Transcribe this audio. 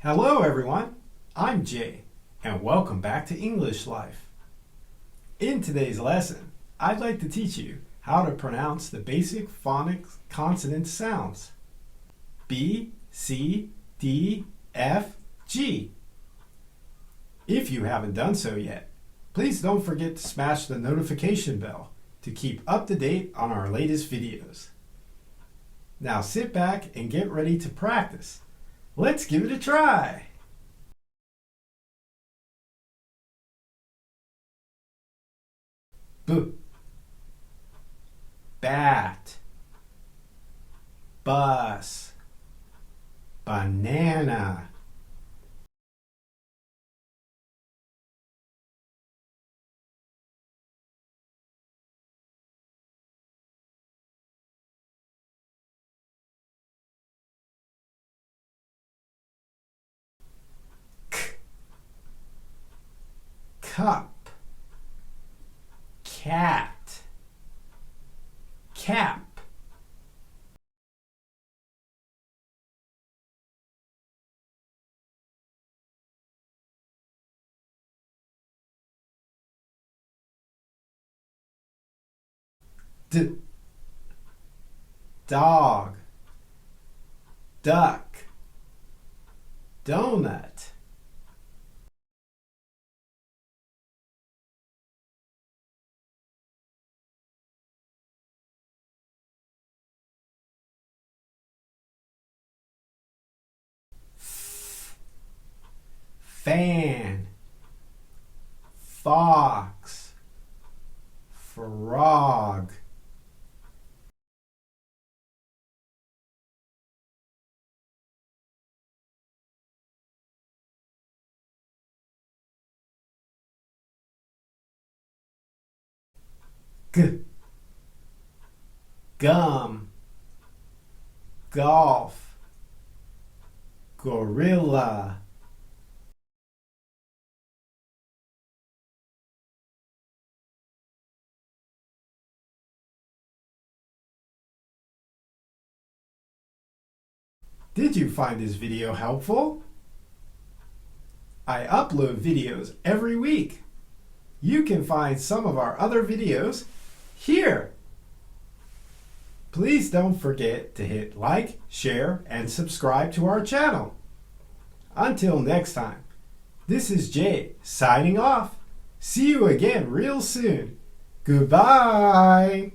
Hello everyone, I'm Jay, and welcome back to English Life. In today's lesson, I'd like to teach you how to pronounce the basic phonics consonant sounds. B, C, D, F, G. If you haven't done so yet, please don't forget to smash the notification bell to keep up to date on our latest videos. Now sit back and get ready to practice. Let's give it a try. B, bat, bus, banana. Cup, cat, cap. D, dog, duck, donut. Fan, fox, frog. G, gum, golf, gorilla. Did you find this video helpful? I upload videos every week. You can find some of our other videos here. Please don't forget to hit like, share, and subscribe to our channel. Until next time, this is Jay signing off. See you again real soon. Goodbye.